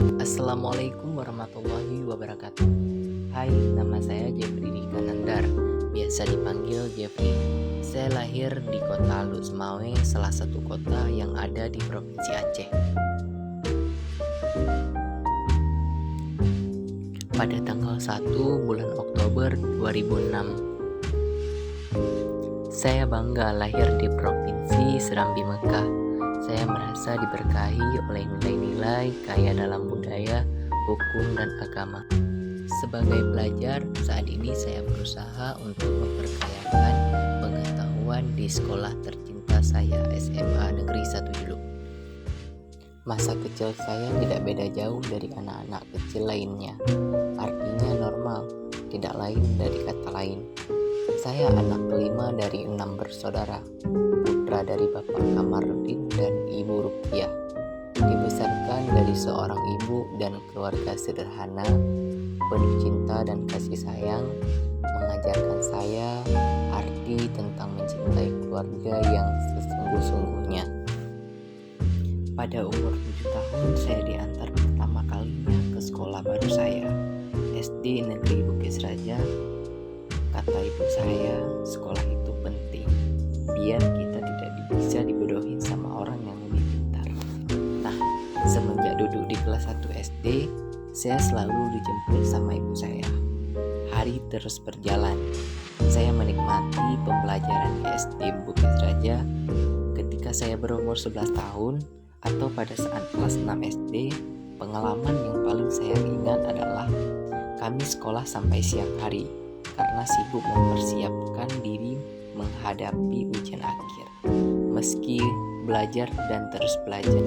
Assalamualaikum warahmatullahi wabarakatuh. Hai, nama saya Jeffrey Dika Nandar, biasa dipanggil Jeffrey. Saya lahir di kota Lusmawe, salah satu kota yang ada di Provinsi Aceh. Pada tanggal 1 bulan Oktober 2006, saya bangga lahir di Provinsi Serambi Mekah. Saya merasa diberkahi oleh nilai-nilai kaya dalam budaya, hukum, dan agama. Sebagai pelajar, saat ini saya berusaha untuk memperkayakan pengetahuan di sekolah tercinta saya, SMA Negeri 1 Juluk. Masa kecil saya tidak beda jauh dari anak-anak kecil lainnya. Artinya normal, tidak lain dari kata lain. Saya anak kelima dari 6 bersaudara, putra dari Bapak Kamarudin dan Ibu Rupiah. Dibesarkan dari seorang ibu dan keluarga sederhana, penuh cinta dan kasih sayang, mengajarkan saya arti tentang mencintai keluarga yang sesungguh-sungguhnya. Pada umur 7 tahun, saya diantar pertama kalinya ke sekolah baru saya, SD Negeri Bukit Raja. Kata ibu saya, sekolah itu penting, biar kita tidak bisa dibodohin sama orang yang lebih pintar. Nah, semenjak duduk di kelas 1 SD, saya selalu dijemput sama ibu saya. Hari terus berjalan. Saya menikmati pembelajaran di SD Bukit Raja. Ketika saya berumur 11 tahun, atau pada saat kelas 6 SD, pengalaman yang paling saya ingat adalah kami sekolah sampai siang hari, karena sibuk mempersiapkan diri menghadapi ujian akhir. Meski belajar dan terus belajar,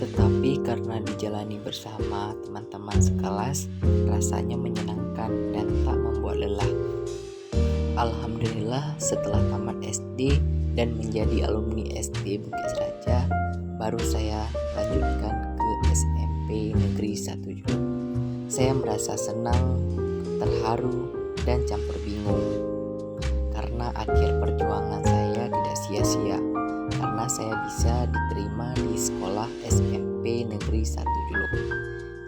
tetapi karena dijalani bersama teman-teman sekelas, rasanya menyenangkan dan tak membuat lelah. Alhamdulillah, setelah tamat SD dan menjadi alumni SD Bukit Raja, baru saya lanjutkan ke SMP Negeri 1 Juluk. Saya merasa senang, terharu, dan campur bingung karena akhir perjuangan saya tidak sia-sia, karena saya bisa diterima di sekolah SMP Negeri 1 Juluk.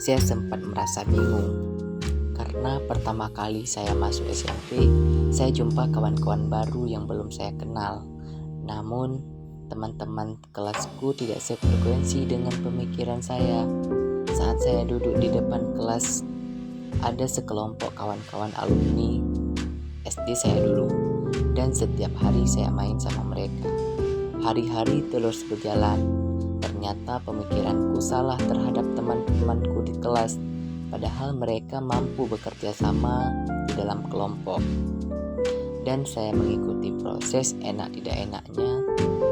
Saya sempat merasa bingung karena pertama kali saya masuk SMP, saya jumpa kawan-kawan baru yang belum saya kenal. Namun teman-teman kelasku tidak sefrekuensi dengan pemikiran saya. Saat saya duduk di depan kelas, ada sekelompok kawan-kawan alumni SD saya dulu, dan setiap hari saya main sama mereka. Hari-hari terus berjalan. Ternyata pemikiranku salah terhadap teman-temanku di kelas, padahal mereka mampu bekerja sama di dalam kelompok. Dan saya mengikuti proses enak tidak enaknya,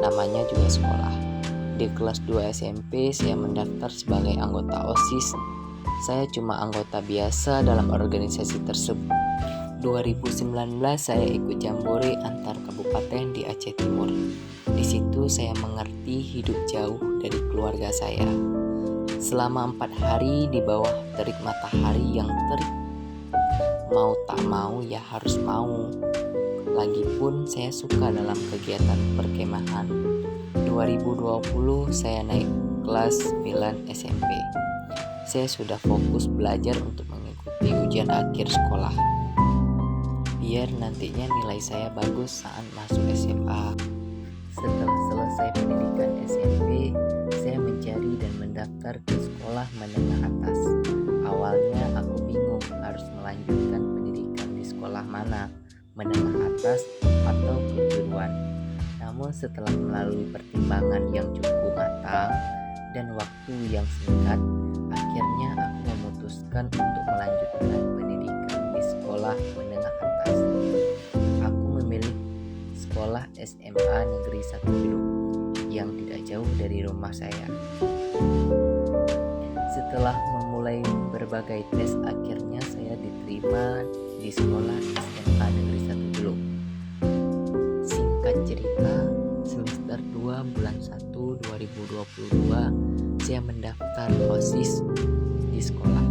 namanya juga sekolah. Di kelas 2 SMP saya mendaftar sebagai anggota OSIS. Saya cuma anggota biasa dalam organisasi tersebut. 2019 saya ikut jambore antar kabupaten di Aceh Timur. Di situ saya mengerti hidup jauh dari keluarga saya. Selama 4 hari di bawah terik matahari yang terik, mau tak mau ya harus mau. Lagipun saya suka dalam kegiatan perkemahan. 2020 saya naik kelas 9 SMP. Saya sudah fokus belajar untuk mengikuti ujian akhir sekolah, biar nantinya nilai saya bagus saat masuk SMA. Setelah selesai pendidikan SMP, saya mencari dan mendaftar ke sekolah menengah atas. Awalnya aku bingung harus melanjutkan pendidikan di sekolah mana, menengah atas atau kejuruan. Namun setelah melalui pertimbangan yang cukup matang dan waktu yang singkat, akhirnya aku memutuskan untuk melanjutkan pendidikan di sekolah menengah atas. Aku memilih sekolah SMA Negeri 1 Juluk yang tidak jauh dari rumah saya. Setelah memulai berbagai tes, akhirnya saya diterima di sekolah SMA Negeri 1 Juluk. Singkat cerita, semester 2 bulan 1 2022 saya mendaftar OSIS di sekolah.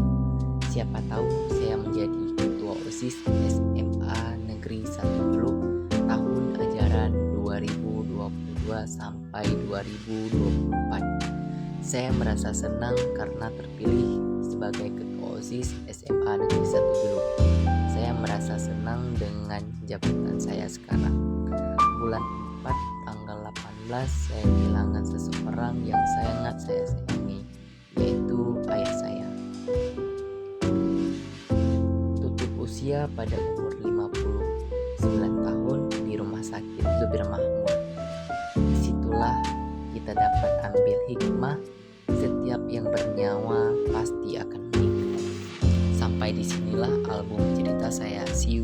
Siapa tahu saya menjadi ketua OSIS SMA Negeri 1 Juluk tahun ajaran 2022 sampai 2024. Saya merasa senang karena terpilih sebagai ketua OSIS SMA Negeri 1 dulu. Saya merasa senang dengan jabatan saya sekarang. Bulan 4 tanggal 18 saya kehilangan seseorang yang sangat saya sayangi, yaitu ayah saya. Tutup usia pada umur 59 tahun di Rumah Sakit Zubir Mahmud. Disitulah kita dapat ambil hikmah, setiap yang bernyawa pasti akan meninggal. Sampai disinilah album cerita saya. See you.